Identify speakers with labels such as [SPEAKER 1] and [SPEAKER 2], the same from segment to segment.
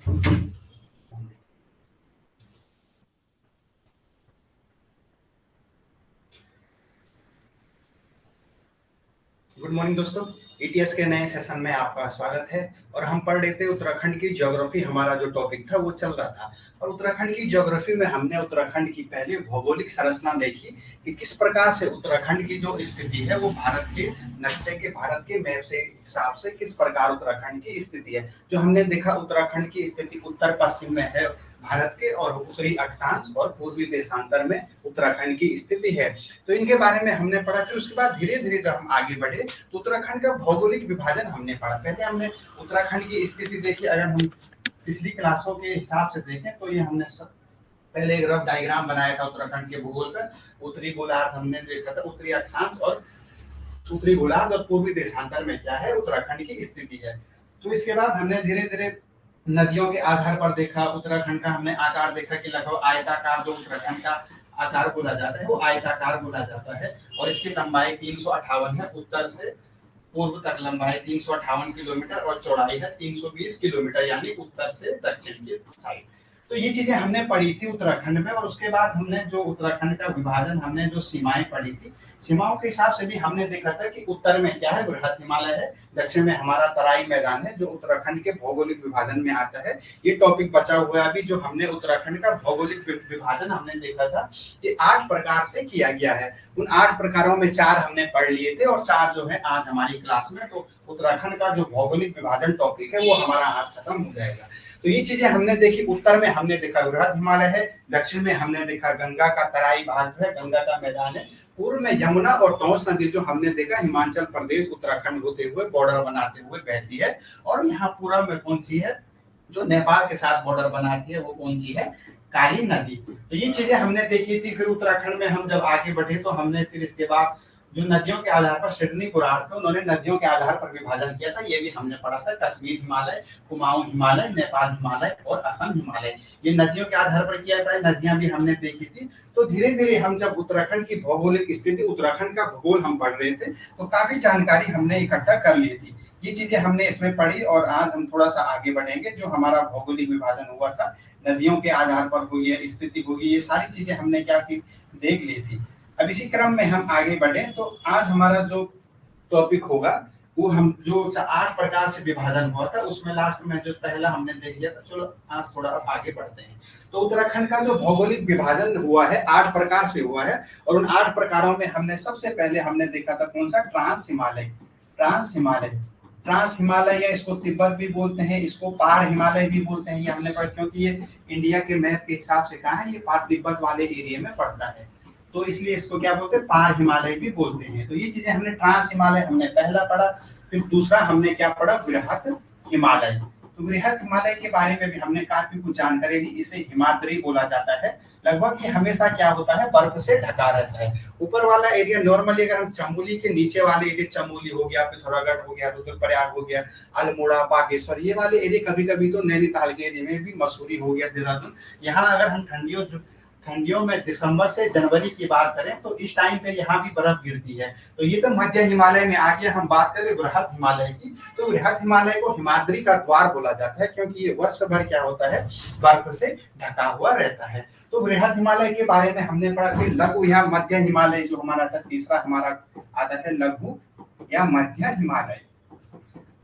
[SPEAKER 1] Good morning दोस्तों। ETS के नए सेशन में आपका स्वागत है। और हम पढ़ रहे थे उत्तराखंड की ज्योग्राफी। हमारा जो टॉपिक था वो चल रहा था, और उत्तराखंड की ज्योग्राफी में हमने उत्तराखंड की पहले भौगोलिक संरचना देखी कि किस प्रकार से उत्तराखंड की जो स्थिति है वो भारत के नक्शे के, भारत के मैप से हिसाब से किस प्रकार उत्तराखंड की स्थिति है। जो हमने देखा उत्तराखंड की स्थिति उत्तर पश्चिम में है भारत के, और उत्तरी अक्षांश और पूर्वी देशांतर में उत्तराखंड की स्थिति है। तो इनके बारे में हमने पढ़ा। फिर उसके बाद धीरे धीरे जब हम आगे बढ़े तो उत्तराखंड का भौगोलिक विभाजन हमने पढ़ा। पहले हमने उत्तराखंड की स्थिति देखी। अगर हम पिछली क्लासों के हिसाब से देखें तो ये हमने पहले एक रफ डायग्राम बनाया था उत्तराखंड के भूगोल का। उत्तरी गोलार्ध हमने देखा था, उत्तरी अक्षांश और उत्तरी गोलार्ध और पूर्वी देशांतर में क्या है उत्तराखंड की स्थिति है। तो इसके बाद हमने धीरे धीरे नदियों के आधार पर देखा। उत्तराखंड का हमने आकार देखा कि लगभग आयताकार, जो उत्तराखंड का आकार बोला जाता है वो आयताकार बोला जाता है, और इसकी लंबाई 358 है। उत्तर से पूर्व तक लंबाई 358 किलोमीटर और चौड़ाई है 320 किलोमीटर, यानी उत्तर से दक्षिण की साइड। तो ये चीजें हमने पढ़ी थी उत्तराखंड में। और उसके बाद हमने जो उत्तराखंड का विभाजन, हमने जो सीमाएं पढ़ी थी, सीमाओं के हिसाब से भी हमने देखा था कि उत्तर में क्या है बृहद हिमालय है, दक्षिण में हमारा तराई मैदान है, जो उत्तराखंड के भौगोलिक विभाजन में आता है। ये टॉपिक बचा हुआ है अभी। जो हमने उत्तराखंड का भौगोलिक विभाजन हमने देखा था कि 8 प्रकार से किया गया है। उन 8 प्रकारों में 4 हमने पढ़ लिए थे, और 4 जो है आज हमारी क्लास में। तो उत्तराखंड का जो भौगोलिक विभाजन टॉपिक है वो हमारा आज खत्म हो जाएगा। तो ये चीजें हमने देखी। उत्तर में हमने देखा बृहद हिमालय है, दक्षिण में हमने देखा गंगा का तराई भाग है, गंगा का मैदान है, पूर्व में यमुना और टोंस नदी जो हमने देखा हिमाचल प्रदेश उत्तराखंड होते हुए बॉर्डर बनाते हुए बहती है। और यहाँ पूर्व में कौन सी है जो नेपाल के साथ बॉर्डर बनाती है, वो कौन सी है, काली नदी। तो ये चीजें हमने देखी थी। फिर उत्तराखंड में हम जब आगे बढ़े तो हमने फिर इसके बाद जो नदियों के आधार पर सिडनी कुरार थे, उन्होंने नदियों के आधार पर विभाजन किया था। ये भी हमने पढ़ा था। कश्मीर हिमालय, कुमाऊं हिमालय, नेपाल हिमालय और असम हिमालय, ये नदियों के आधार पर किया था। नदियां भी हमने देखी थी। तो धीरे धीरे हम जब उत्तराखंड की भौगोलिक स्थिति, उत्तराखंड का भूगोल हम पढ़ रहे थे, तो काफी जानकारी हमने इकट्ठा कर ली थी। ये चीजें हमने इसमें पढ़ी। और आज हम थोड़ा सा आगे बढ़ेंगे। जो हमारा भौगोलिक विभाजन हुआ था, नदियों के आधार पर हुई है स्थिति होगी, ये सारी चीजें हमने क्या की, देख ली थी। अब इसी क्रम में हम आगे बढ़े तो आज हमारा जो टॉपिक होगा वो हम जो 8 प्रकार से विभाजन हुआ था उसमें लास्ट में जो पहला हमने देख लिया था। चलो आज थोड़ा आगे बढ़ते हैं। तो उत्तराखंड का जो भौगोलिक विभाजन हुआ है 8 प्रकार से हुआ है। और उन 8 प्रकारों में हमने सबसे पहले हमने देखा था कौन सा, trans Himalaya. Trans Himalaya, trans Himalaya, या इसको तिब्बत भी बोलते हैं, इसको पार हिमालय भी बोलते हैं। ये हमने पढ़ा क्योंकि ये इंडिया के मैप के हिसाब से कहा है, ये पार तिब्बत वाले एरिया में पड़ता है, तो इसलिए इसको क्या बोलते हैं, पार हिमालय भी बोलते हैं। तो ये चीजें हमने ट्रांस हिमालय हमने पहला पढ़ा। फिर दूसरा हमने क्या पढ़ा, बृहत हिमालय। तो बृहत हिमालय के बारे में भी हमने काफी कुछ जानकारी दी। इसे हिमाद्री बोला जाता है। लगभग ये हमेशा क्या होता है, बर्फ से ढका रहता है। ऊपर वाला एरिया नॉर्मली अगर हम चमोली के नीचे वाले एरिया, चमोली हो गया, पिथौरागढ़ हो गया, रुद्रप्रयाग हो गया, अल्मोड़ा, बागेश्वर, ये वाले एरिया, कभी कभी तो नैनीताल के एरिया में भी, मसूरी हो गया, देहरादून, यहाँ अगर हम ठंडियों में दिसंबर से जनवरी की बात करें तो इस टाइम पे यहाँ भी बर्फ गिरती है। तो ये तो मध्य हिमालय में आ गया। हम बात करें बृहत हिमालय की, तो बृहत हिमालय को हिमाद्री का द्वार बोला जाता है, क्योंकि ये वर्ष भर क्या होता है, बर्फ से ढका हुआ रहता है। तो बृहत हिमालय के बारे में हमने पढ़ा। फिर लघु या मध्य हिमालय जो हमारा था, तीसरा हमारा आता है लघु या मध्य हिमालय।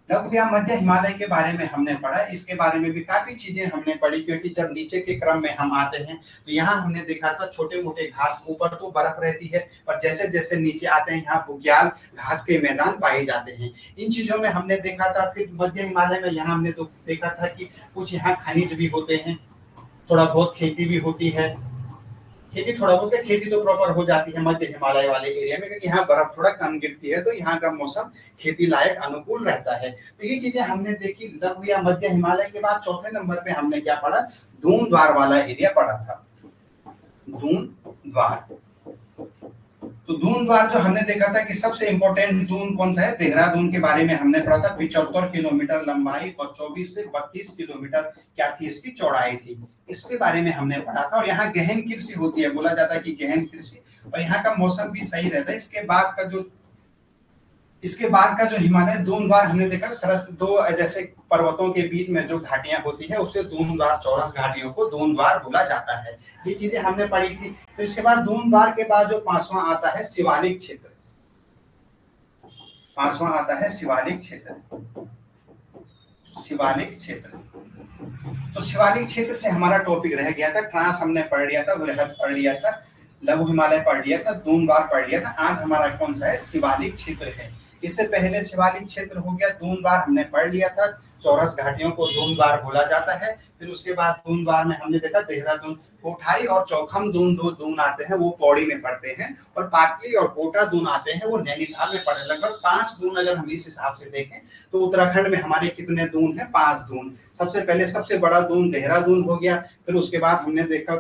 [SPEAKER 1] लघु या मध्य हिमालय के बारे में हमने पढ़ा। इसके बारे में भी काफी चीजें हमने पढ़ी, क्योंकि जब नीचे के क्रम में हम आते हैं तो यहाँ हमने देखा था छोटे मोटे घास, ऊपर तो बर्फ रहती है, पर जैसे जैसे नीचे आते हैं यहाँ बुग्याल घास के मैदान पाए जाते हैं। इन चीजों में हमने देखा था। फिर मध्य हिमालय में यहाँ हमने तो देखा था कि कुछ यहाँ खनिज भी होते हैं, थोड़ा बहुत खेती भी होती है। खेती थोड़ा बहुत है, खेती तो प्रॉपर हो जाती है मध्य हिमालय वाले एरिया में, क्योंकि यहाँ बर्फ थोड़ा कम गिरती है, तो यहाँ का मौसम खेती लायक अनुकूल रहता है। तो ये चीजें हमने देखी लघु या मध्य हिमालय के बाद चौथे नंबर पे हमने क्या पढ़ा, दून द्वार वाला एरिया पढ़ा था। दून द्वार, तो दून द्वार जो हमने देखा था कि सबसे इंपॉर्टेंट दून कौन सा है, देहरादून के बारे में हमने पढ़ा था। 75 किलोमीटर लंबाई और 24 से 32 किलोमीटर क्या थी इसकी चौड़ाई थी, इसके बारे में हमने पढ़ा था। और यहाँ गहन कृषि होती है, बोला जाता है कि गहन कृषि, और यहाँ का मौसम भी सही रहता है। इसके बाद का जो इसके बाद का जो हिमालय दूनद्वार हमने देखा, सरस दो जैसे पर्वतों के बीच में जो घाटियां होती है उसे दूनद्वार, चौरस घाटियों को दूनद्वार बोला जाता है। ये चीजें हमने पढ़ी थी। तो इसके बाद दूनद्वार के बाद जो पांचवा आता है शिवालिक क्षेत्र, पांचवा आता है शिवालिक क्षेत्र। शिवालिक क्षेत्र, तो शिवालिक क्षेत्र से हमारा टॉपिक रह गया था, ट्रांस हमने पढ़ लिया था, वृहद पढ़ लिया था, लघु हिमालय पढ़ लिया था, दूनद्वार पढ़ लिया था। आज हमारा कौन सा है? शिवालिक क्षेत्र है। इससे पहले शिवालिक क्षेत्र हो गया, दूनद्वार हमने पढ़ लिया था, चौरस घाटियों को दूनद्वार बोला जाता है। फिर उसके बाद दूनद्वार में हमने देखा देहरादून, कोठारी और चौखम दून, दो दून आते हैं वो पौड़ी में पड़ते हैं, और पाटली और कोटा दून आते हैं वो नैनीताल में पड़े। लगभग 5 दून अगर हम इस हिसाब से देखें तो उत्तराखंड में हमारे कितने दून हैं? 5 दून। सबसे पहले सबसे बड़ा दून देहरादून हो गया, फिर उसके बाद हमने देखा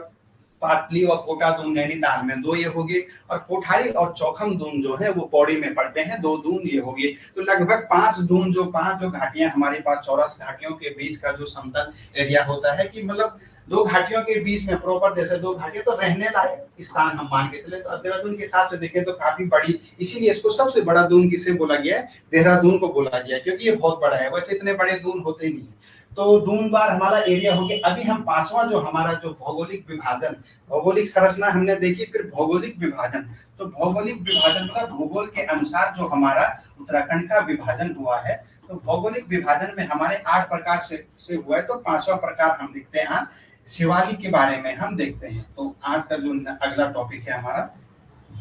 [SPEAKER 1] पाटली और कोटा दून नैनीताल में, 2 ये हो गए, और कोठारी और चौखम दून जो है वो पौड़ी में पड़ते हैं, 2 दून ये हो गए। तो लगभग 5 दून, जो 5 जो घाटियां हमारे पास चौरस घाटियों के बीच का जो समतल एरिया होता है, कि मतलब 2 घाटियों के बीच में प्रॉपर जैसे 2 घाटियां, तो रहने लायक स्थान हम मान के चले। तो देहरादून के हिसाब से देखें तो काफी बड़ी, इसीलिए इसको सबसे बड़ा दून किसे बोला गया है? देहरादून को बोला गया है, क्योंकि ये बहुत बड़ा है। वैसे इतने बड़े दून होते ही नहीं। तो दूनद्वार हमारा एरिया हो गया। अभी हम पांचवा जो हमारा जो भौगोलिक विभाजन, भौगोलिक संरचना हमने देखी, फिर भौगोलिक विभाजन। तो भौगोलिक विभाजन मतलब भूगोल के अनुसार जो हमारा उत्तराखंड का विभाजन हुआ है, तो भौगोलिक विभाजन में हमारे 8 प्रकार से हुआ है। तो 5वां प्रकार हम देखते हैं आज, शिवालिक के बारे में हम देखते हैं। तो आज का जो अगला टॉपिक है हमारा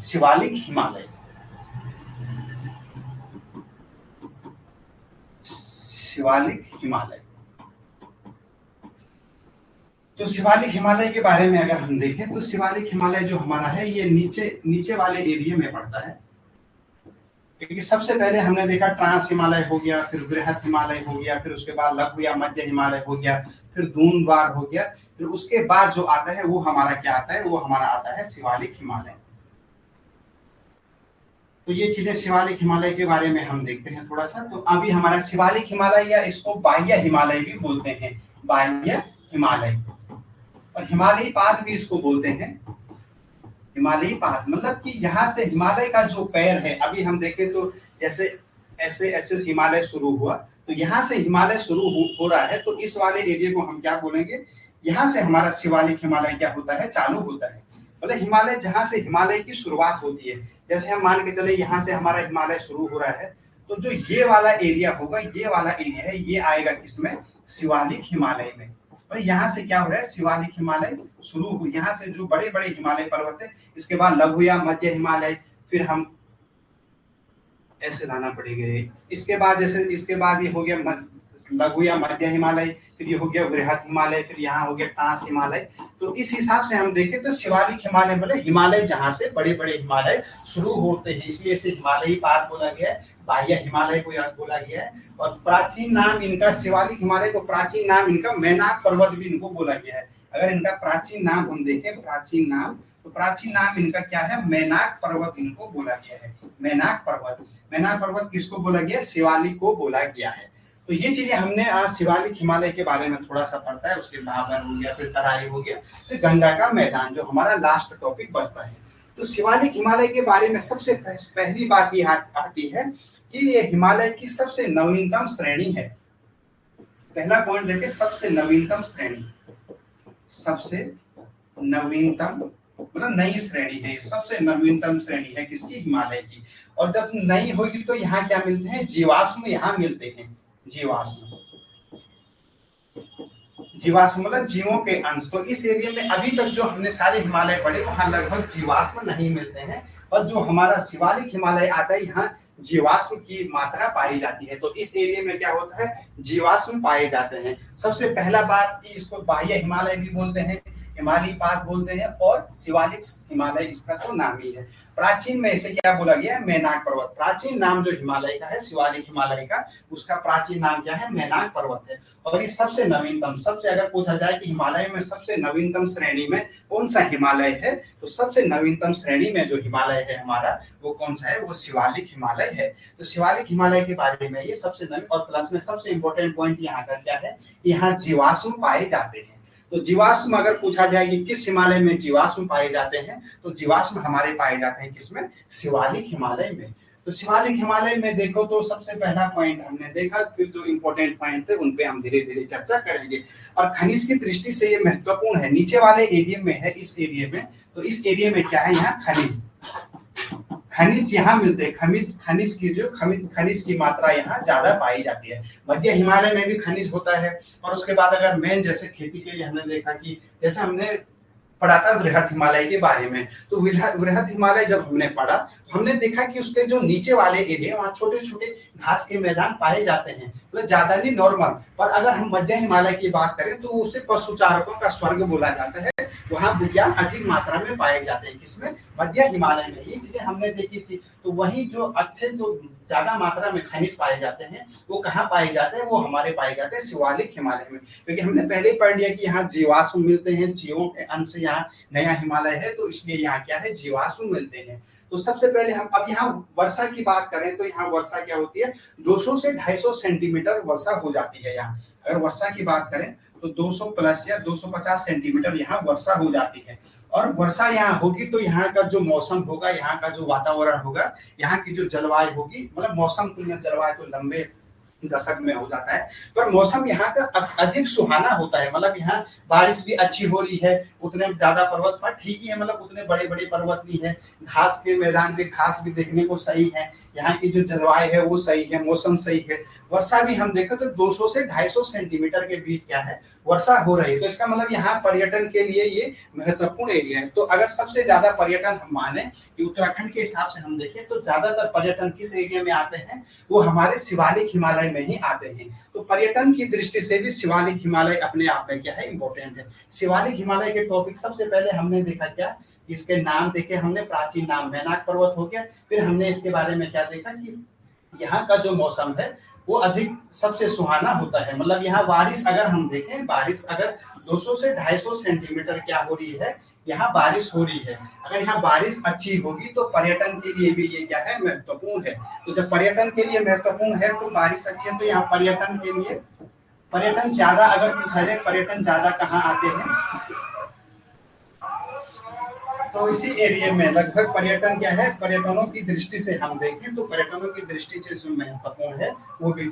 [SPEAKER 1] शिवालिक हिमालय। शिवालिक हिमालय, तो शिवालिक हिमालय के बारे में अगर हम देखें तो शिवालिक हिमालय जो हमारा है ये नीचे वाले एरिया में पड़ता है। क्योंकि सबसे पहले हमने देखा ट्रांस हिमालय हो गया, फिर वृहद हिमालय हो गया, फिर उसके बाद लघु या मध्य हिमालय हो गया, फिर दूनद्वार हो गया, फिर उसके बाद जो आता है वो हमारा क्या आता है? वो हमारा आता है शिवालिक हिमालय। तो ये चीजें शिवालिक हिमालय के बारे में हम देखते हैं थोड़ा सा। तो अभी हमारा शिवालिक हिमालय, या इसको बाह्य हिमालय भी बोलते हैं, बाह्य हिमालय, और हिमालयी पाद भी इसको बोलते हैं। हिमालयी पाद मतलब कि यहाँ से हिमालय का जो पैर है, अभी हम देखें तो जैसे ऐसे ऐसे हिमालय शुरू हुआ, तो यहाँ से हिमालय शुरू हो रहा है, तो इस वाले एरिया को हम क्या बोलेंगे? यहाँ से हमारा शिवालिक हिमालय क्या होता है? चालू होता है। मतलब हिमालय जहाँ से हिमालय की शुरुआत होती है, जैसे हम मान के चले यहाँ से हमारा हिमालय शुरू हो रहा है, तो जो ये वाला एरिया होगा, ये वाला एरिया है, ये आएगा किसमें? शिवालिक हिमालय में। और यहाँ से क्या हो रहा है? शिवालिक हिमालय शुरू हुई, यहाँ से जो बड़े बड़े हिमालय पर्वत है, इसके बाद लघु या मध्य हिमालय, फिर हम ऐसे लाना पड़ेगा। इसके बाद जैसे इसके बाद ये हो गया लघु या मध्य हिमालय, फिर ये हो गया वृहद हिमालय, फिर यहाँ हो गया ट्रांस हिमालय। तो इस हिसाब से हम देखें तो शिवालिक हिमालय मतलब हिमालय जहाँ से बड़े बड़े हिमालय शुरू होते हैं, इसलिए इसे हिमालयी पाद बोला गया है, बाह्य हिमालय को याद बोला गया है। और प्राचीन नाम इनका, शिवालिक हिमालय को प्राचीन नाम इनका मैनाक पर्वत भी इनको बोला गया है। अगर इनका प्राचीन नाम हम देखें, प्राचीन नाम, तो प्राचीन नाम इनका क्या है? मैनाक पर्वत इनको बोला गया है। मैनाक पर्वत, मैनाक पर्वत किसको बोला गया? शिवालिक को बोला गया है। तो ये चीजें हमने आज शिवालिक हिमालय के बारे में थोड़ा सा पढ़ता है। उसके भाबर हो गया, फिर तराई हो गया, फिर गंगा का मैदान, जो हमारा लास्ट टॉपिक बचता है। तो शिवालिक हिमालय के बारे में सबसे पहली बात ये आती है कि ये हिमालय की सबसे नवीनतम श्रेणी है। पहला पॉइंट देखें, सबसे नवीनतम श्रेणी, सबसे नवीनतम मतलब नई श्रेणी है, सबसे नवीनतम श्रेणी है किसकी? हिमालय की। और जब नई होगी तो यहाँ क्या मिलते हैं? जीवाश्म यहाँ मिलते हैं। जीवाश्म, जीवाश्म मतलब जीवों के अंश। तो इस एरिया में अभी तक जो हमने सारे हिमालय पढ़े वहां लगभग जीवाश्म नहीं मिलते हैं, और जो हमारा शिवालिक हिमालय आता है यहाँ जीवाश्म की मात्रा पाई जाती है। तो इस एरिया में क्या होता है? जीवाश्म पाए जाते हैं। सबसे पहला बात कि इसको बाह्य हिमालय भी बोलते हैं, हिमालयी पाद बोलते हैं, और शिवालिक हिमालय इसका तो नाम ही है। प्राचीन में इसे क्या बोला गया है? मैनाक पर्वत। प्राचीन नाम जो हिमालय का है, शिवालिक हिमालय का, उसका प्राचीन नाम क्या है? मैनाक पर्वत है। और ये सबसे नवीनतम, सबसे अगर पूछा जाए कि हिमालय में सबसे नवीनतम श्रेणी में कौन सा हिमालय है, तो सबसे नवीनतम श्रेणी में जो हिमालय है हमारा, वो कौन सा है? वो शिवालिक हिमालय है। तो शिवालिक हिमालय के बारे में ये सबसे नवीन, और प्लस में सबसे इंपॉर्टेंट पॉइंट यहाँ का क्या है? यहाँ जीवाश्म पाए जाते हैं। तो जीवाश्म अगर पूछा जाए कि किस हिमालय में जीवाश्म पाए जाते हैं, तो जीवाश्म हमारे पाए जाते हैं किसमें? शिवालिक हिमालय में। तो शिवालिक हिमालय में देखो तो सबसे पहला पॉइंट हमने देखा, फिर जो इंपॉर्टेंट पॉइंट थे उन पे हम धीरे धीरे चर्चा करेंगे। और खनिज की दृष्टि से ये महत्वपूर्ण है, नीचे वाले एरिया में है, इस एरिया में, तो इस एरिया में क्या है, यहाँ खनिज खनिज यहाँ मिलते हैं। खनिज की मात्रा यहाँ ज्यादा पाई जाती है। मध्य हिमालय में भी खनिज होता है। और उसके बाद अगर मेन जैसे खेती के लिए हमने देखा कि जैसे हमने पढ़ा था वृहद हिमालय के बारे में, तो वृहद हिमालय जब हमने पढ़ा तो हमने देखा कि उसके जो नीचे वाले एरिया वहाँ छोटे छोटे घास के मैदान पाए जाते हैं, मतलब ज्यादा नहीं, नॉर्मल। पर अगर हम मध्य हिमालय की बात करें तो उसे पशुचारकों का स्वर्ग बोला जाता है। वहाँ बुग्याल अधिक मात्रा में पाए जाते हैं, किसमें, मध्य हिमालय में। ये चीजें हमने देखी थी। तो वही जो अच्छे जो ज्यादा मात्रा में खनिज पाए जाते हैं वो कहाँ पाए जाते हैं, वो हमारे पाए जाते हैं शिवालिक हिमालय में। क्योंकि हमने पहले ही पढ़ लिया कि यहाँ जीवाश्म मिलते हैं, जीवों के अंश से यहाँ नया हिमालय है, तो इसलिए यहाँ क्या है, जीवाश्म मिलते हैं। तो सबसे पहले हम अब यहाँ वर्षा की बात करें तो यहाँ वर्षा क्या होती है, 200 से 250 सेंटीमीटर वर्षा हो जाती है यहाँ। अगर वर्षा की बात करें तो 200 प्लस या 250 सेंटीमीटर यहाँ वर्षा हो जाती है। और वर्षा यहाँ होगी तो यहाँ का जो मौसम होगा, यहाँ का जो वातावरण होगा, यहाँ की जो जलवायु होगी, मतलब मौसम तुलना जलवायु तो लंबे दशक में हो जाता है, पर मौसम यहाँ का अधिक सुहाना होता है। मतलब यहाँ बारिश भी अच्छी हो रही है, उतने ज्यादा पर्वत पर ठीक ही है, मतलब उतने बड़े बड़े पर्वत नहीं है, घास के मैदान पे घास भी देखने को सही है, यहाँ की जो जलवायु है वो सही है, मौसम सही है। वर्षा भी हम देखें तो 200 से 250 सेंटीमीटर के बीच क्या है, वर्षा हो रही है। तो इसका मतलब यहाँ पर्यटन के लिए ये महत्वपूर्ण एरिया है। तो अगर सबसे ज्यादा पर्यटन हम माने कि उत्तराखंड के हिसाब से हम देखें तो ज्यादातर पर्यटन किस एरिया में आते हैं, वो हमारे शिवालिक हिमालय में ही आते हैं। तो पर्यटन की दृष्टि से भी शिवालिक हिमालय अपने आप में क्या है, इंपॉर्टेंट है। शिवालिक हिमालय के टॉपिक सबसे पहले हमने देखा क्या, इसके नाम देखे हमने, प्राचीन नाम मैनाक पर्वत हो गया। फिर हमने इसके बारे में क्या देखा कि यहाँ का जो मौसम है वो अधिक सबसे सुहाना होता है। मतलब यहाँ बारिश अगर हम देखें, बारिश अगर 200 से 250 सेंटीमीटर क्या हो रही है, यहाँ बारिश हो रही है। अगर यहाँ बारिश अच्छी होगी तो पर्यटन के लिए भी ये क्या है, महत्वपूर्ण है। तो जब पर्यटन के लिए महत्वपूर्ण है तो बारिश अच्छी है, तो यहाँ पर्यटन के लिए पर्यटन ज्यादा, अगर पूछा जाए पर्यटन ज्यादा कहाँ आते हैं, तो इसी एरिया में लगभग पर्यटन क्या है, पर्यटनों की दृष्टि से हम देखें तो पर्यटनों की दृष्टि से जो महत्वपूर्ण है वो भी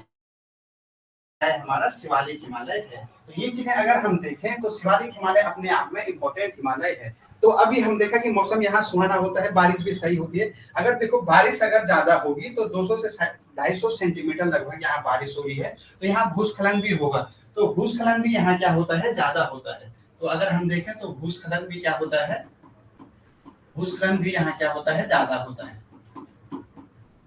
[SPEAKER 1] है हमारा शिवालिक हिमालय है। तो ये चीजें अगर हम देखें तो शिवालिक हिमालय अपने आप में इम्पोर्टेंट हिमालय है। तो अभी हम देखा कि मौसम यहाँ सुहाना होता है, बारिश भी सही होती है। अगर देखो बारिश अगर ज्यादा होगी तो 200 से 250 सेंटीमीटर लगभग यहाँ बारिश हो रही है, तो यहाँ भूस्खलन भी होगा। तो भूस्खलन भी यहाँ क्या होता है, ज्यादा होता है। तो अगर हम देखें तो भूस्खलन भी क्या होता है, भूस्खलन भी यहाँ क्या होता है, ज्यादा होता है।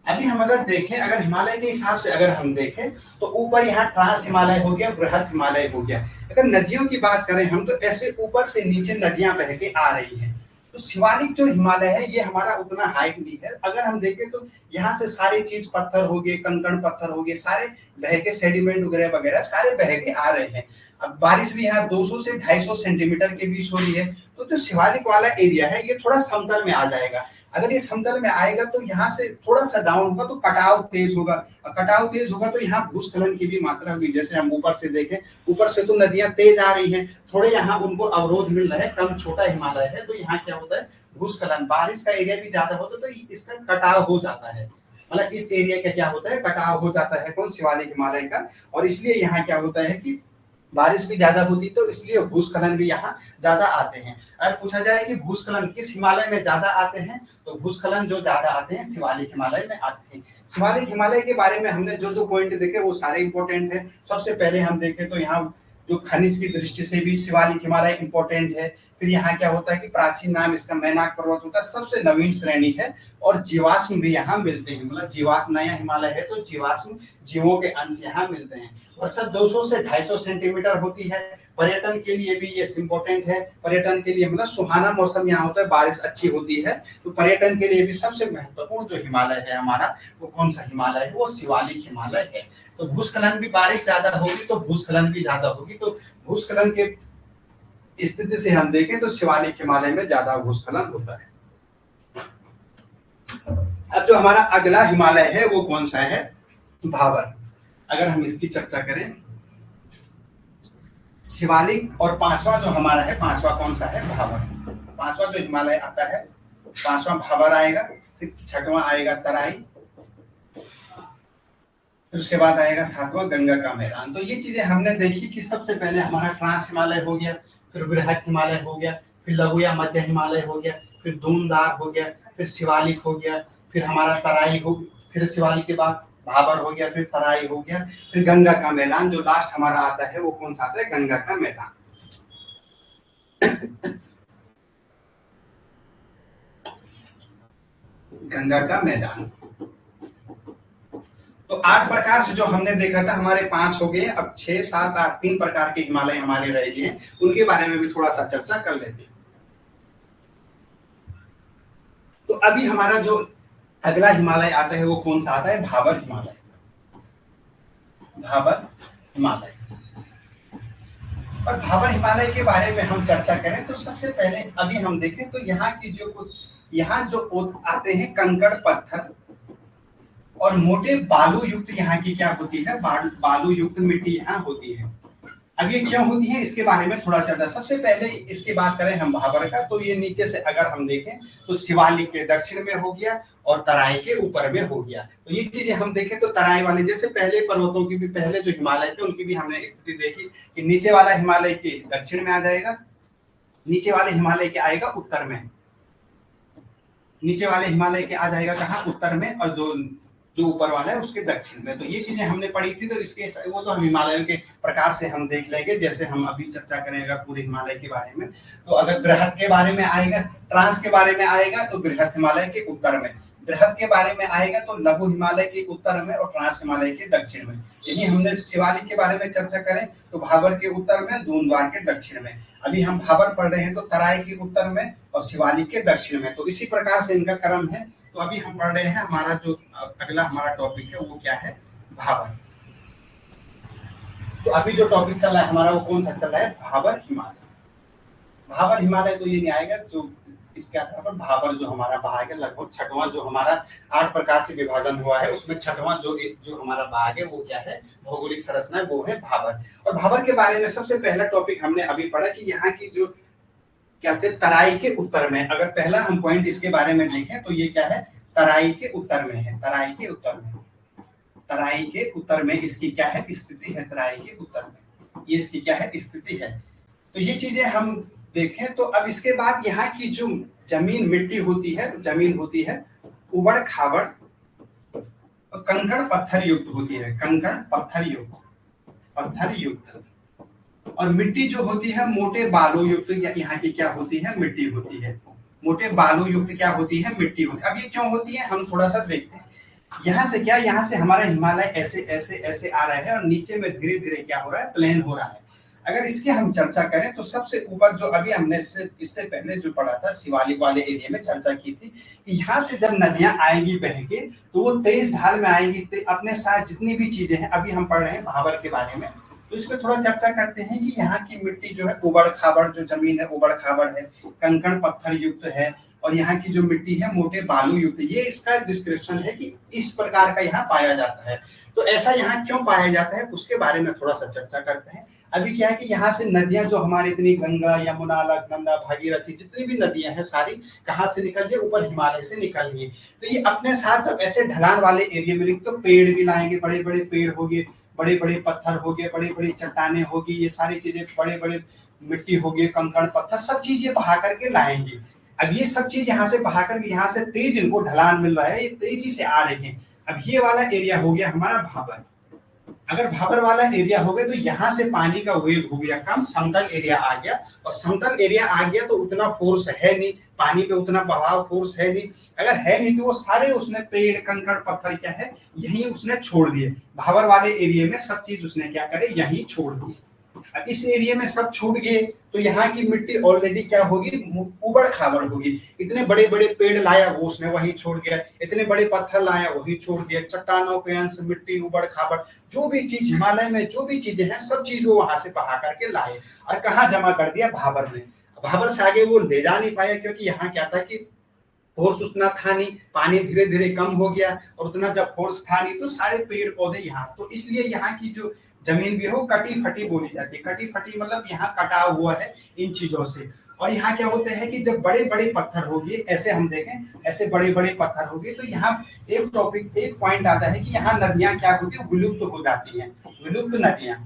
[SPEAKER 1] अभी हम अगर देखें, अगर हिमालय के हिसाब से अगर हम देखें तो ऊपर यहाँ ट्रांस हिमालय हो गया, वृहद हिमालय हो गया। अगर नदियों की बात करें हम तो ऐसे ऊपर से नीचे नदियां बह के आ रही हैं। तो शिवालिक जो हिमालय है ये हमारा उतना हाइट नहीं है। अगर हम देखें तो यहाँ से सारी चीज पत्थर हो गए, कंकड़ पत्थर हो गए, सारे बह के सेडिमेंट वगैरह वगैरह सारे बह के आ रहे हैं। अब बारिश भी यहाँ 200 से 250 सेंटीमीटर के बीच हो रही है। तो जो शिवालिक वाला एरिया है ये थोड़ा समतल में आ जाएगा। अगर ये समतल में आएगा तो यहाँ से थोड़ा सा डाउन होगा तो कटाव तेज होगा, और कटाव तेज होगा तो यहाँ भूस्खलन की भी मात्रा होगी। जैसे हम ऊपर से देखें, ऊपर से तो नदियां तेज आ रही हैं, थोड़े यहाँ उनको अवरोध मिल रहा है, कम छोटा हिमालय है तो यहाँ क्या होता है, भूस्खलन, बारिश का एरिया भी ज्यादा होता है तो इसका कटाव हो जाता है। मतलब इस एरिया का क्या होता है, कटाव हो जाता है, कौन, शिवालिक हिमालय का। और इसलिए यहाँ क्या होता है कि बारिश भी ज्यादा होती तो इसलिए भूस्खलन भी यहाँ ज्यादा आते हैं। अगर पूछा जाए कि भूस्खलन किस हिमालय में ज्यादा आते हैं, तो भूस्खलन जो ज्यादा आते हैं शिवालिक हिमालय में आते हैं। शिवालिक हिमालय के बारे में हमने जो जो पॉइंट देखे वो सारे इंपॉर्टेंट है। सबसे पहले हम देखें तो यहाँ जो खनिज की दृष्टि से भी शिवालिक हिमालय इंपॉर्टेंट है। फिर यहाँ क्या होता है कि प्राचीन नाम इसका मैनाक पर्वत होता है, सबसे नवीन श्रेणी है, और जीवाश्म भी यहाँ मिलते हैं। मतलब जीवाश्म, नया हिमालय है तो जीवाश्म, जीवों के अंश यहाँ मिलते हैं। और सब 200 से 250 सेंटीमीटर होती है। पर्यटन के लिए भी ये इम्पोर्टेंट है। पर्यटन के लिए मतलब सुहाना मौसम यहाँ होता है, बारिश अच्छी होती है, तो पर्यटन के लिए भी सबसे महत्वपूर्ण जो हिमालय है हमारा, वो कौन सा हिमालय है, वो शिवालिक हिमालय है। तो भूस्खलन भी, बारिश ज्यादा होगी तो भूस्खलन भी ज्यादा होगी। तो भूस्खलन के स्थिति से हम देखें तो शिवालिक हिमालय में ज्यादा भूस्खलन होता है। अब जो हमारा अगला हिमालय है वो कौन सा है, भाबर। अगर हम इसकी चर्चा करें, शिवालिक और पांचवा जो हमारा है, पांचवा कौन सा है, भाबर। पांचवा जो हिमालय आता है, पांचवा भाबर आएगा, फिर छठवां आएगा तराई, फिर उसके बाद आएगा सातवां गंगा का मैदान। तो ये चीजें हमने देखी कि सबसे पहले हमारा ट्रांस हिमालय हो गया, फिर बृहद हिमालय हो गया, फिर लघु या मध्य हिमालय हो गया, फिर धूमदार हो गया, फिर शिवालिक हो गया, फिर हमारा तराई हो, फिर शिवालिक के बाद भाबर हो गया, फिर तराई हो गया, फिर गंगा का मैदान। जो लास्ट हमारा आता है वो कौन सा आता है? गंगा का मैदान। गंगा का मैदान। तो 8 प्रकार से जो हमने देखा था हमारे 5 हो गए, अब 6, 7, 8 3 प्रकार के हिमालय हमारे रह गए हैं, उनके बारे में भी थोड़ा सा चर्चा कर लेते हैं। तो अभी हमारा जो अगला हिमालय आता है वो कौन सा आता है? भाबर हिमालय। भाबर हिमालय। और भाबर हिमालय के बारे में हम चर्चा करें तो सबसे पहले अभी हम देखें तो यहाँ की जो कुछ यहाँ जो आते हैं कंकड़ पत्थर और मोटे बालू युक्त यहाँ की क्या होती है? बालू युक्त मिट्टी यहाँ होती है। अब ये क्यों होती है इसके बारे में थोड़ा चर्चा। सबसे पहले इसकी बात करें हम भाबर का, तो ये नीचे से अगर हम देखें तो शिवालिक के दक्षिण में हो गया और तराई के ऊपर में हो गया। तो ये चीजें हम देखें तो तराई वाले जैसे पहले पर्वतों की भी, पहले जो हिमालय थे उनकी भी हमने स्थिति देखी कि नीचे वाला हिमालय के दक्षिण में आ जाएगा, नीचे वाले हिमालय के आएगा उत्तर में, नीचे वाले हिमालय के आ जाएगा कहाँ? उत्तर में, और जो ऊपर वाला है उसके दक्षिण में। तो ये चीजें हमने पढ़ी थी, तो इसके वो तो हम हिमालयों के प्रकार से हम देख लेंगे, जैसे हम अभी चर्चा करेंगे पूरे हिमालय के बारे में। तो अगर बृहद के बारे में आएगा, ट्रांस के बारे में आएगा तो बृहद हिमालय के उत्तर में, बृहद के बारे में आएगा तो लघु हिमालय के उत्तर में और ट्रांस हिमालय के दक्षिण में। यही हमने शिवालिक के बारे में चर्चा करें तो भाबर के उत्तर में, धूमधार के दक्षिण में। अभी हम भाबर पढ़ रहे हैं तो तराई के उत्तर में और शिवालिक के दक्षिण में। तो इसी प्रकार से इनका क्रम है। तो अभी हम पढ़ रहे हैं, हमारा जो अगला हमारा टॉपिक है वो क्या है? भाबर। तो अभी जो टॉपिक चल रहा है हमारा वो कौन सा चल रहा है? भाबर हिमालय। भाबर हिमालय तो ये नहीं आएगा, जो इसके आधार पर भाबर जो हमारा भाग है, लगभग छठवां जो हमारा 8 प्रकार से विभाजन हुआ है उसमें छठवां जो हमारा भाग है वो क्या है? भौगोलिक संरचना, वो है भाबर। और भाबर के बारे में सबसे पहला टॉपिक हमने अभी पढ़ा कि यहाँ की जो क्या थे? तराई के उत्तर में। अगर पहला हम पॉइंट इसके बारे में देखें तो ये क्या है? तराई के उत्तर में है, तराई के उत्तर में, तराई के उत्तर में इसकी क्या है? स्थिति है, तराई के उत्तर में ये इसकी क्या है? स्थिति है। तो ये चीजें हम देखें तो अब इसके बाद यहाँ की जो जमीन मिट्टी होती है, जमीन होती है उबड़ खाबड़ कंकड़ पत्थर युक्त होती है, कंकड़ पत्थर युक्त, पत्थर युक्त। और मिट्टी जो होती है मोटे बालू युक्त, यहाँ की क्या होती है? मिट्टी होती है, मोटे बालू युक्त क्या होती है? मिट्टी होती है। अब ये क्यों होती है हम थोड़ा सा देखते हैं। यहाँ से क्या, यहाँ से हमारा हिमालय ऐसे ऐसे ऐसे आ रहा है और नीचे में धीरे धीरे क्या हो रहा है? प्लेन हो रहा है। अगर इसकी हम चर्चा करें तो सबसे ऊपर जो अभी हमने इससे पहले जो पढ़ा था शिवालिक वाले एरिया में चर्चा की थी कि यहाँ से जब नदियां आएंगी बह के तो वो तेज ढाल में आएंगी, अपने साथ जितनी भी चीजें हैं, अभी हम पढ़ रहे हैं भाबर के बारे में, तो इस पर थोड़ा चर्चा करते हैं कि यहाँ की मिट्टी जो है उबड़ खाबड़ जो जमीन है, उबड़ खाबड़ है, कंकड़ पत्थर युक्त है, और यहाँ की जो मिट्टी है मोटे बालू युक्त। ये इसका डिस्क्रिप्शन है कि इस प्रकार का यहाँ पाया जाता है। तो ऐसा यहाँ क्यों पाया जाता है उसके बारे में थोड़ा सा चर्चा करते हैं। अभी क्या है कि यहाँ से नदियां जो हमारी इतनी गंगा, यमुना, अलकनंदा, भागीरथी, जितनी भी नदियां हैं सारी कहाँ से निकल रही है? ऊपर हिमालय से निकल रही है। तो ये अपने साथ जब ऐसे ढलान वाले एरिया में तो पेड़ भी लाएंगे, बड़े बड़े पेड़ होंगे, बड़े बड़े पत्थर हो गए, बड़ी बड़ी चट्टाने होगी, ये सारी चीजें, बड़े बड़े मिट्टी हो गई, कंकड़ पत्थर, सब चीजें बहा करके लाएंगे। अब ये सब चीज यहाँ से बहा करके यहाँ से तेज इनको ढलान मिल रहा है, ये तेजी से आ रहे हैं। अब ये वाला एरिया हो गया हमारा भाबर। अगर भाबर वाला एरिया हो गया तो यहाँ से पानी का वेग हो गया कम, समतल एरिया आ गया, और समतल एरिया आ गया तो उतना फोर्स है नहीं, पानी पे उतना बहाव फोर्स है नहीं। अगर है नहीं तो वो सारे उसने पेड़, कंकड़, पत्थर क्या है यही उसने छोड़ दिए। भाबर वाले एरिया में सब चीज उसने क्या करे? यही छोड़ दिए। अब इस एरिया में सब छूट गए तो यहाँ की मिट्टी ऑलरेडी क्या होगी? उबड़ खाबड़ होगी। इतने बड़े बड़े पेड़ लाया वो उसने वहीं छोड़ दिया, इतने बड़े पत्थर लाया वहीं छोड़ दिया, चट्टानों के अंश, मिट्टी, उबड़ खाबड़, जो भी चीज हिमालय में जो भी चीजें हैं सब चीज वो वहां से बहा करके लाए और कहाँ जमा कर दिया? भाबर में। भाबर से आगे वो ले जा नहीं पाया क्योंकि यहाँ क्या था कि फोर्स उतना था नहीं, पानी धीरे धीरे कम हो गया, और उतना जब फोर्स था नहीं तो सारे पेड़ पौधे यहाँ, तो इसलिए यहाँ की जो जमीन भी है वो कटी फटी बोली जाती है। कटी फटी मतलब यहाँ कटा हुआ है इन चीजों से। और यहाँ क्या होता है कि जब बड़े बड़े पत्थर होंगे, ऐसे हम देखें ऐसे बड़े बड़े पत्थर होंगे, तो यहाँ एक पॉइंट आता है कि यहाँ नदियां क्या होती है, विलुप्त हो जाती हैं। विलुप्त नदियां,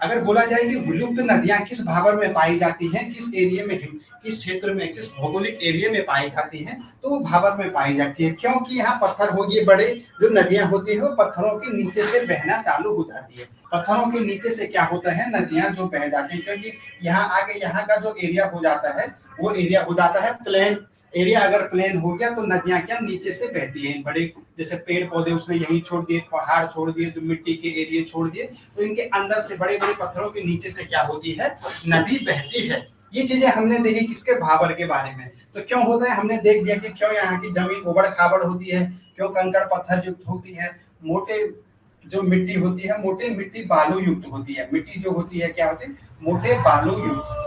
[SPEAKER 1] अगर बोला जाए कि विलुप्त नदियां किस भाबर में पाई जाती हैं, किस एरिया में, किस क्षेत्र में, किस भौगोलिक एरिया में पाई जाती हैं, तो वो भाबर में पाई जाती है। क्योंकि यहाँ पत्थर हो, ये बड़े जो नदियां होती है वो पत्थरों के नीचे से बहना चालू हो जाती है। पत्थरों के नीचे से क्या होता है, नदियां जो बह जाती है, क्योंकि यहाँ आगे यहाँ का जो एरिया हो जाता है वो एरिया हो जाता है प्लेन एरिया। अगर प्लेन हो गया तो नदियां क्या नीचे से बहती हैं। बड़े जैसे पेड़ पौधे उसने यहीं छोड़ दिए, पहाड़ छोड़ दिए, जो मिट्टी के एरिया छोड़ दिए, तो इनके अंदर से बड़े बड़े पत्थरों के नीचे से क्या होती है, नदी बहती है। ये चीजें हमने देखी किसके, भाबर के बारे में। तो क्यों होता है, हमने देख लिया कि क्यों यहाँ की जमीन उबड़ खाबड़ होती है, क्यों कंकड़ पत्थर युक्त होती है, मोटे जो मिट्टी होती है, मोटे मिट्टी बालू युक्त होती है। मिट्टी जो होती है क्या होती है, मोटे बालू युक्त,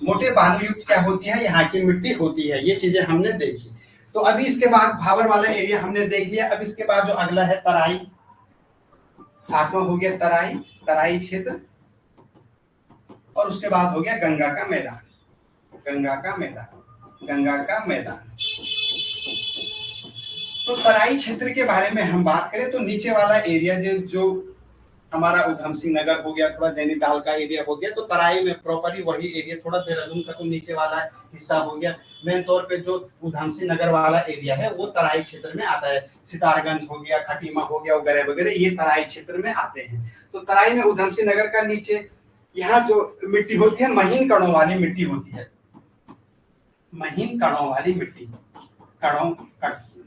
[SPEAKER 1] मोटे बालू युक्त क्या होती है, यहाँ की मिट्टी होती है। ये चीजें हमने देखी। तो अभी इसके बाद भाबर वाला एरिया हमने देख लिया। अब इसके बाद जो अगला है तराई, सातवां हो गया तराई, तराई क्षेत्र, और उसके बाद हो गया गंगा का मैदान, गंगा का मैदान, गंगा का मैदान। तो तराई क्षेत्र के बारे में हम बात करें तो नीचे वाला एरिया जो हमारा उधम सिंह नगर हो गया, थोड़ा नैनीताल का एरिया हो गया, तो तराई में प्रॉपरली वही एरिया, थोड़ा देहरादून का तो नीचे वाला हिस्सा हो गया। मेन तौर पे जो उधम सिंह नगर वाला एरिया है वो तराई क्षेत्र में आता है। सितारगंज हो गया, खटीमा हो गया, वगैरह वगैरह, ये तराई क्षेत्र में आते हैं। तो तराई में उधम सिंह नगर का नीचे यहाँ जो मिट्टी होती है, महीन कणों वाली मिट्टी होती है। महीन कणों वाली मिट्टी,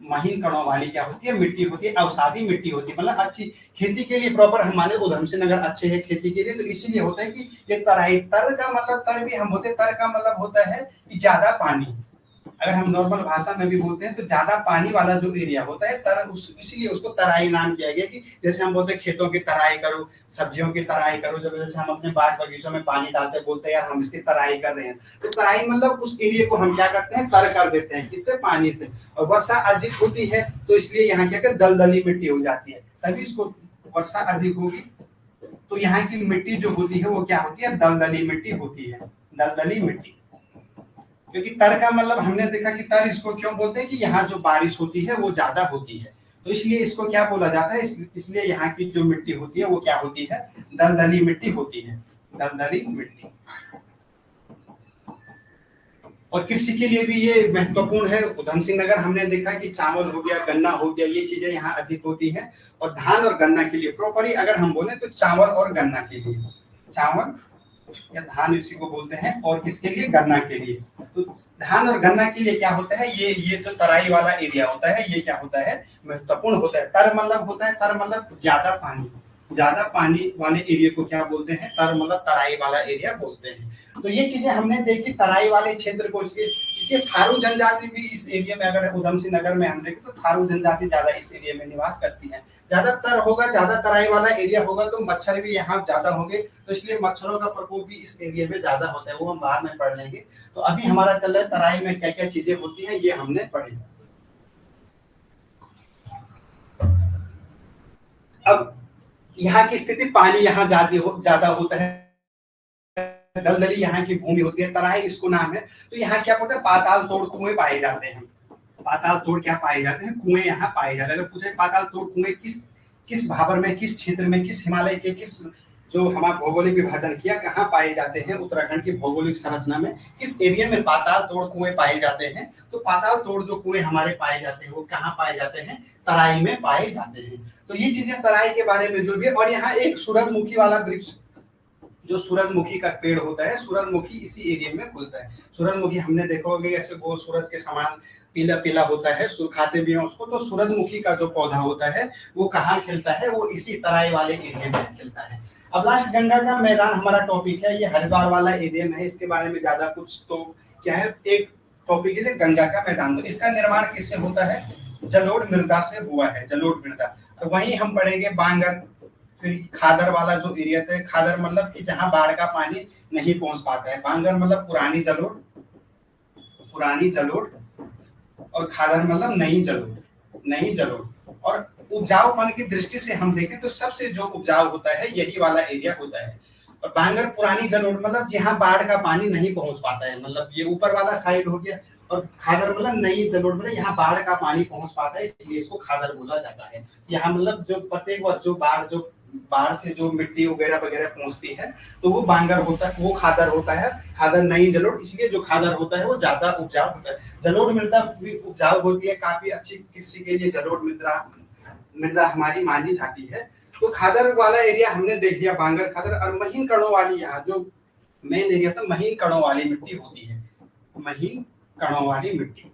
[SPEAKER 1] महीन कणों वाली क्या होती है, मिट्टी होती है, अवसादी मिट्टी होती है। मतलब अच्छी खेती के लिए, प्रॉपर हम माने उधम सिंह नगर अच्छे है खेती के लिए, तो इसीलिए होता है कि ये तराई, तर का मतलब, तर भी हम बोलते हैं, तर का मतलब होता है कि ज्यादा पानी। अगर हम नॉर्मल भाषा में भी बोलते हैं तो ज्यादा पानी वाला जो एरिया होता है, तर, इसीलिए उसको तराई नाम किया गया। कि जैसे हम बोलते हैं खेतों की तराई करो, सब्जियों की तराई करो, जब जैसे हम अपने बाग बगीचों में पानी डालते हैं, बोलते हैं यार हम इसकी तराई कर रहे हैं, तो तराई मतलब उस एरिया को हम क्या करते हैं, तर कर देते हैं, किससे, पानी से। और वर्षा अधिक होती है तो इसलिए यहाँ क्या कर, दलदली मिट्टी हो जाती है, तभी इसको, वर्षा अधिक होगी तो यहाँ की मिट्टी जो होती है वो क्या होती है, दलदली मिट्टी होती है, दलदली मिट्टी। क्योंकि तर का मतलब हमने देखा कि तर इसको क्यों बोलते हैं कि यहाँ जो बारिश होती है वो ज्यादा होती है, तो इसलिए इसको क्या बोला जाता है, इसलिए यहाँ की जो मिट्टी होती है वो क्या होती है, दलदली मिट्टी होती है, दलदली मिट्टी। और कृषि के लिए भी ये महत्वपूर्ण है। उधम सिंह नगर हमने देखा कि चावल हो गया, गन्ना हो गया, ये चीजें यहाँ अधिक होती हैं। और धान और गन्ना के लिए प्रॉपरली अगर हम बोले तो चावल और गन्ना के लिए, चावल या धान इसी को बोलते हैं, और किसके लिए, गन्ना के लिए। तो धान और गन्ना के लिए क्या होता है, ये जो तराई वाला एरिया होता है ये क्या होता है, महत्वपूर्ण होता है। तर मतलब होता है, तर मतलब ज्यादा पानी, ज्यादा पानी वाले एरिया को क्या बोलते हैं, तर मतलब तराई वाला एरिया बोलते हैं। तो ये चीजें हमने देखी तराई वाले क्षेत्र को। इसलिए थारू जनजाति भी इस एरिया में, अगर उधम सिंह नगर में हम देखें तो थारू जनजाति ज्यादा इस एरिया में निवास करती है। ज्यादातर होगा, ज्यादा तराई वाला एरिया होगा तो मच्छर भी यहाँ ज्यादा होंगे, तो इसलिए मच्छरों का प्रकोप भी इस एरिया में ज्यादा होता है, वो हम बाद में पढ़ लेंगे। तो अभी हमारा चल रहा है तराई में क्या क्या चीजें होती है, ये हमने पढ़ी। अब यहाँ की स्थिति, पानी यहाँ ज्यादा होता है, दलदली यहाँ की भूमि होती है, तराई इसको नाम है। तो यहाँ क्या होता है, पाताल तोड़ कुएं पाए जाते हैं। पाताल तोड़ क्या पाए जाते हैं, कुएं यहाँ पाए जाते हैं। अगर पूछे पाताल तोड़ कुएं किस भाबर में, किस क्षेत्र में, किस हिमालय के किस, जो हमारा भौगोलिक विभाजन किया, कहाँ पाए जाते हैं, उत्तराखंड की भौगोलिक संरचना में किस एरिया में पाताल तोड़ कुएं पाए जाते हैं। तो पाताल तोड़ जो कुएं हमारे पाए जाते हैं वो कहाँ पाए जाते हैं, तराई में पाए जाते हैं। तो ये चीजें तराई के बारे में जो भी। और यहाँ एक सूरजमुखी वाला वृक्ष, जो सूरजमुखी का पेड़ होता है, सूरजमुखी इसी एरिया में खुलता है। सूरजमुखी हमने देखा होगा ऐसे गोल सूरज के समान पीला पीला होता है, खाते भी हैं उसको। तो सूरजमुखी का जो पौधा होता है वो कहाँ खिलता है, वो इसी तराई वाले एरिया में खिलता है। अब लास्ट गंगा का मैदान हमारा टॉपिक है, ये हरिद्वार वाला एरिया में है। इसके बारे में ज्यादा कुछ तो क्या है, एक टॉपिक है गंगा का मैदान। तो इसका निर्माण किससे होता है, जलोढ़ मृदा से हुआ है, जलोढ़ मृदा। वहीं हम पढ़ेंगे बांगर, फिर खादर वाला जो एरिया था, खादर मतलब कि जहां बाढ़ का पानी नहीं पहुंच पाता है, बांगर मतलब पुरानी जलोढ़, पुरानी जलोढ़, और खादर मतलब नई जलोढ़, नई जलोढ़। और उपजाऊपन की दृष्टि से हम देखें तो सबसे जो उपजाऊ होता है यही वाला एरिया होता है। और बांगर पुरानी जलोढ़ मतलब जहाँ बाढ़ का पानी नहीं पहुंच पाता है, मतलब ये ऊपर वाला साइड हो गया। और खादर मतलब नई जलोढ़ मतलब यहाँ बाढ़ का पानी पहुंच पाता है, इसलिए इसको खादर बोला जाता है। यहाँ मतलब जो प्रत्येक वर्ष जो बाढ़ से जो मिट्टी वगैरह वगैरह पहुंचती है तो वो बांगर होता है, वो खादर होता है। खादर नई जलोढ़, इसलिए जो खादर होता है वो ज्यादा उपजाऊ होता है। जलोढ़ मृदा भी उपजाऊ होती है, काफी अच्छी कृषि के लिए जलोढ़ मृदा हमारी मानी जाती है। तो खादर वाला एरिया हमने देख लिया, बांगर खादर। और महीन कणों वाली यहाँ जो मेन एरिया था, महीन कणों वाली मिट्टी होती है, महीन कणों वाली मिट्टी।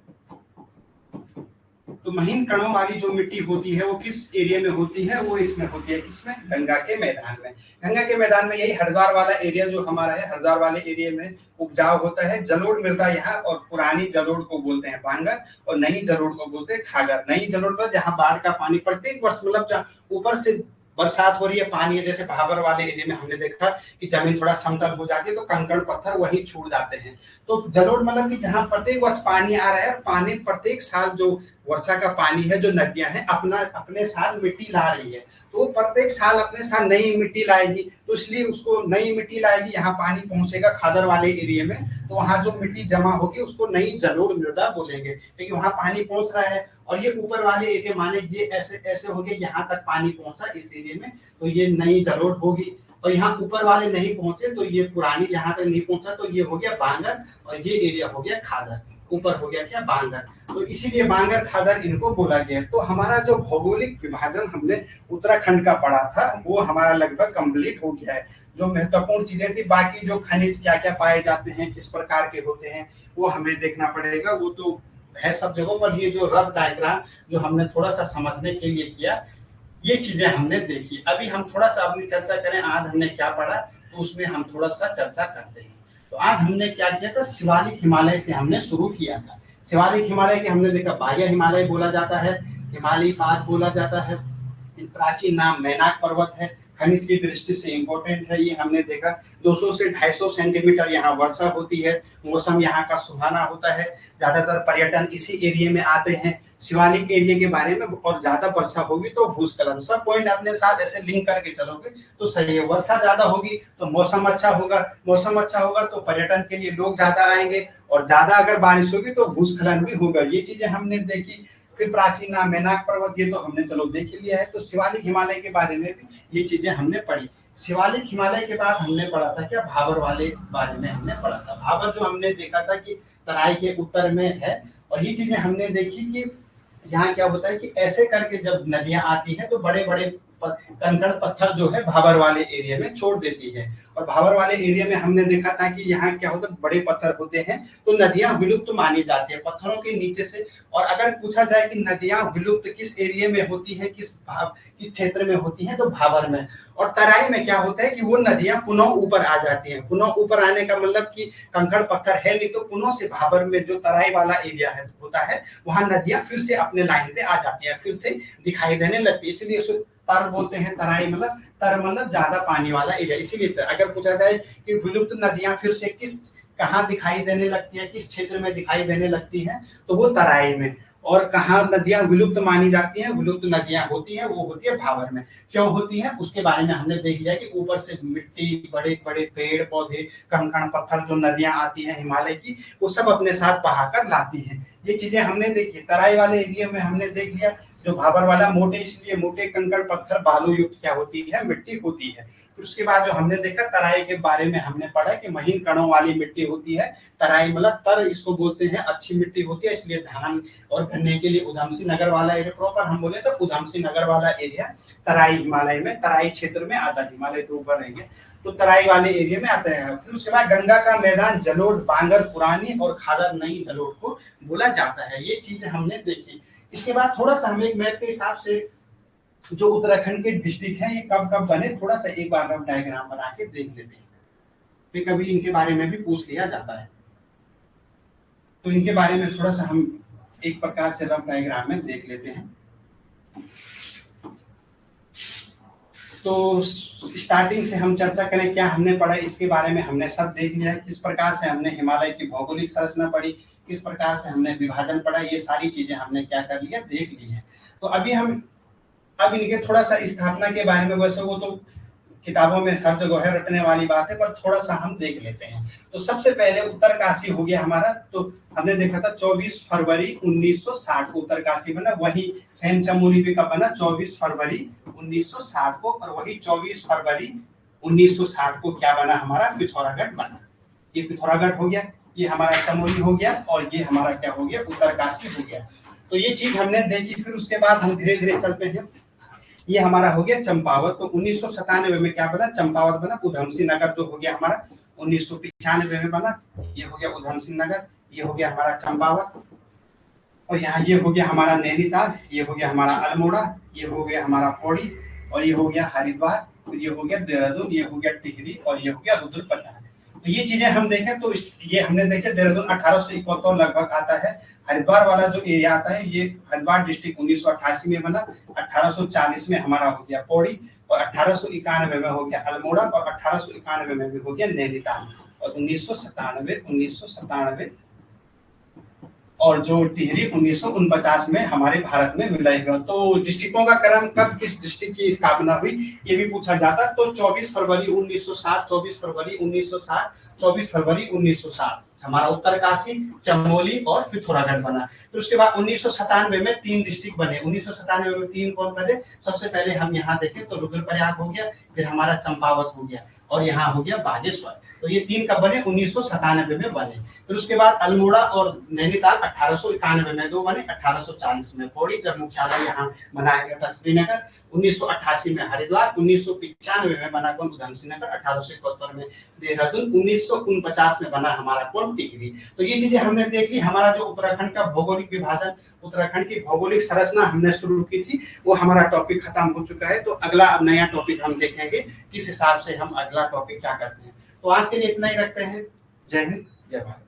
[SPEAKER 1] तो महीन कणों वाली जो मिट्टी होती है वो किस एरिया में होती है, वो इसमें होती है, किसमें, गंगा के मैदान में। गंगा के मैदान में यही हरिद्वार वाला एरिया जो हमारा है, हरिद्वार वाले एरिया में उपजाऊ होता है जलोढ़ मृदा यहाँ। और पुरानी जलोढ़ को बोलते हैं बांगर और नई जलोढ़ को बोलते हैं खागर। नई जलोढ़ पर जहाँ बाढ़ का पानी प्रत्येक वर्ष मतलब जहाँ ऊपर से बरसात हो रही है, पानी है, जैसे भाबर वाले एरिया में हमने देखा कि जमीन थोड़ा समतल हो जाती है तो कंकड़ पत्थर वहीं छूट जाते हैं। तो जलोढ़ मतलब कि जहाँ प्रत्येक वर्ष पानी आ रहा है, पानी प्रत्येक साल जो वर्षा का पानी है, जो नदियां हैं अपने साथ मिट्टी ला रही है, तो वो प्रत्येक साल अपने साथ नई मिट्टी लाएगी। तो इसलिए उसको नई मिट्टी लाएगी, यहाँ पानी पहुंचेगा खादर वाले एरिया में, तो वहाँ जो मिट्टी जमा होगी उसको नई जलोढ़ मृदा बोलेंगे, क्योंकि वहाँ पानी पहुंच रहा है। और ये ऊपर वाले एरिया माने ये ऐसे ऐसे हो गए, यहाँ तक पानी पहुंचा इस एरिया में, तो ये नई जलोढ़ होगी। और यहाँ ऊपर वाले नहीं पहुंचे तो ये पुरानी, यहाँ तक नहीं पहुंचा तो ये हो गया बांगर, और ये एरिया हो गया खादर, ऊपर हो गया क्या, बांगर। तो इसीलिए बांगर खादर इनको बोला गया। तो हमारा जो भौगोलिक विभाजन हमने उत्तराखंड का पढ़ा था वो हमारा लगभग कंप्लीट हो गया है। जो महत्वपूर्ण चीजें थी, बाकी जो खनिज क्या क्या पाए जाते हैं, किस प्रकार के होते हैं, वो हमें देखना पड़ेगा, वो तो है सब जगहों पर। ये जो रफ डायग्राम जो हमने थोड़ा सा समझने के लिए किया, ये चीजें हमने देखी। अभी हम थोड़ा सा अपनी चर्चा करें, आज हमने क्या पढ़ा, तो उसमें हम थोड़ा सा चर्चा करते हैं। तो आज हमने क्या किया था, शिवालिक हिमालय से हमने शुरू किया था। शिवालिक हिमालय के हमने देखा बाह्य हिमालय बोला जाता है, हिमालय पाद बोला जाता है, प्राचीन नाम मैनाक पर्वत है, खनिज की दृष्टि से इंपॉर्टेंट है, ये हमने देखा। 200 से 250 सेंटीमीटर यहाँ वर्षा होती है, मौसम यहाँ का सुहाना होता है, ज्यादातर पर्यटन इसी एरिया में आते हैं। शिवालिक एरिया के बारे में, और ज्यादा वर्षा होगी तो भूस्खलन, सब पॉइंट अपने साथ ऐसे लिंक करके चलोगे तो सही है। वर्षा ज्यादा होगी तो मौसम अच्छा होगा, मौसम अच्छा होगा तो पर्यटन के लिए लोग ज्यादा आएंगे, और ज्यादा अगर बारिश होगी तो भूस्खलन भी होगा। ये चीजें हमने देखी। फिर प्राचीन नाम मैनाक पर्वत, ये तो हमने चलो देख लिया है। तो शिवालिक हिमालय के बारे में भी ये चीजें हमने पढ़ी। शिवालिक हिमालय के बाद हमने पढ़ा था क्या, भाबर वाले बारे में हमने पढ़ा था। भाबर जो हमने देखा था कि तराई के उत्तर में है, और ये चीजें हमने देखी कि यहाँ क्या होता है कि ऐसे करके जब नदियां आती हैं तो बड़े बड़े कंकड़ पत्थर जो है भाबर वाले एरिया में छोड़ देती है। और भाबर वाले एरिया में हमने देखा था कि यहाँ क्या होता है, बड़े पत्थर होते हैं तो नदियां विलुप्त मानी जाती है पत्थरों के नीचे से। और अगर पूछा जाए कि नदियां विलुप्त किस एरिया में होती है, किस क्षेत्र में होती है, तो भाबर में। और तराई में क्या होता है कि वो नदियां पुनः ऊपर आ जाती हैं। पुनः ऊपर आने का मतलब कि कंकड़ पत्थर है नहीं, तो पुनः से भाबर में जो तराई वाला एरिया है होता है, वहां नदियां फिर से अपने लाइन पे आ जाती है, फिर से दिखाई देने लगती है। इसलिए तर बोलते हैं, तराई मतलब तर मतलब ज्यादा पानी वाला एरिया, इसीलिए। अगर पूछा जाए कि विलुप्त नदियां फिर से कहाँ दिखाई देने लगती है, किस क्षेत्र में दिखाई देने लगती है, तो वो तराई में। और कहाँ नदियां विलुप्त मानी जाती हैं, विलुप्त नदियां होती हैं, वो होती है भाबर में। क्यों होती है उसके बारे में हमने देख लिया कि ऊपर से मिट्टी, बड़े बड़े पेड़ पौधे, कंकड़ पत्थर, जो नदियां आती हैं हिमालय की, वो सब अपने साथ बहाकर लाती हैं। ये चीजें हमने देखी। तराई वाले एरिया में हमने देख लिया, जो भाबर वाला मोटे, इसलिए मोटे कंकड़ पत्थर बालू युक्त क्या होती है, मिट्टी होती है। फिर उसके बाद जो हमने देखा तराई के बारे में हमने पढ़ा कि महीन कणों वाली मिट्टी होती है। तराई मतलब तर इसको बोलते हैं, अच्छी मिट्टी होती है, इसलिए धान और गन्ने के लिए उधमसिंह नगर वाला एरिया, प्रॉपर हम बोले तो उधमसिंह नगर वाला एरिया तराई हिमालय में, तराई क्षेत्र में आता है। हिमालय तो ऊपर रहेंगे तो तराई वाले एरिया में आता है। फिर उसके बाद गंगा का मैदान जलोढ़, बांगर पुरानी और खादर नई जलोढ़ को बोला जाता है। ये चीजें हमने देखी। इसके बाद थोड़ा सा हम एक मैप के हिसाब से जो उत्तराखंड के डिस्ट्रिक्ट हैं ये कब कब बने, थोड़ा सा एक बार रफ डायग्राम बना के देख लेते हैं। फिर कभी इनके बारे में भी पूछ लिया जाता है, तो इनके बारे में थोड़ा सा हम एक प्रकार से रफ डायग्राम में देख लेते हैं। तो स्टार्टिंग से हम चर्चा करें, क्या हमने पढ़ा इसके बारे में हमने सब देख लिया है। किस प्रकार से हमने हिमालय की भौगोलिक संरचना पढ़ी, किस प्रकार से हमने विभाजन पढ़ा, ये सारी चीजें हमने क्या कर लिया, देख ली है। तो अभी हम अब इनके थोड़ा सा स्थापना के बारे में, वैसे वो तो किताबों में हर जगह है, रटने वाली बात है, पर थोड़ा सा हम देख लेते हैं। तो सबसे पहले उत्तरकाशी हो गया हमारा, तो हमने देखा था 24 फरवरी 1960 को उत्तरकाशी बना। वही सेम चमोली भी कब बना, 24 फरवरी 1960 को। और वही 24 फरवरी 1960 को क्या बना हमारा, पिथौरागढ़ बना। ये पिथौरागढ़ हो गया, ये हमारा चमोली हो गया, और ये हमारा क्या हो गया, उत्तरकाशी हो गया। तो ये चीज हमने देखी। फिर उसके बाद हम धीरे धीरे चलते हैं। ये हमारा हो गया चंपावत। तो 1997 में क्या बना, चंपावत बना। उधमसिंह नगर जो हो गया हमारा 1995 में बना, ये हो गया उधमसिंह नगर। ये हो गया हमारा चंपावत। और यहाँ ये हो गया हमारा नैनीताल, ये हो गया हमारा अल्मोड़ा, ये हो गया हमारा पौड़ी, और ये हो गया हरिद्वार, और ये हो गया देहरादून, ये हो गया टिहरी, और ये हो गया रुद्रप्रयाग। तो ये चीजें हम देखें तो ये हमने देखे देहरादून 1871 लगभग आता है। हरिद्वार वाला जो एरिया आता है, ये हरिद्वार डिस्ट्रिक्ट 1988 में बना। 1840 में हमारा हो गया पौड़ी, और 1891 में हो गया अल्मोड़ा, और 1891 में भी हो गया नैनीताल, और 1997 और जो टिहरी 1949 में हमारे भारत में विलय हुआ। तो डिस्ट्रिक्टों का क्रम कब किस डिस्ट्रिक्ट की स्थापना हुई ये भी पूछा जाता। तो 24 फरवरी 1960, 24 फरवरी 1960, 24 फरवरी 1960 हमारा उत्तरकाशी, चमोली और पिथौरागढ़ बना। फिर उसके बाद 1997 में 3 डिस्ट्रिक्ट बने। 1997 में 3 कौन बने, सबसे पहले हम यहाँ देखें तो रुद्रप्रयाग हो गया, फिर हमारा चंपावत हो गया, और यहाँ हो गया बागेश्वर। तो ये 3 कब बने, 1997 में बने। फिर उसके बाद अल्मोड़ा और नैनीताल 1891 में 2 बने। 1840 में पौड़ी, जब मुख्यालय यहाँ बनाया गया था श्रीनगर। 1988 में हरिद्वार, 1995 में बना कौन, उधमसिंह नगर। 1871 में देहरादून, 1949 में बना हमारा कौन, टिहरी। तो ये चीजें हमने देखी। हमारा जो उत्तराखंड का भौगोलिक विभाजन, उत्तराखंड की भौगोलिक संरचना हमने शुरू की थी, वो हमारा टॉपिक खत्म हो चुका है। तो अगला अब नया टॉपिक हम देखेंगे, किस हिसाब से हम अगला टॉपिक क्या करते हैं। तो आज के लिए इतना ही रखते हैं। जय हिंद, जय भारत।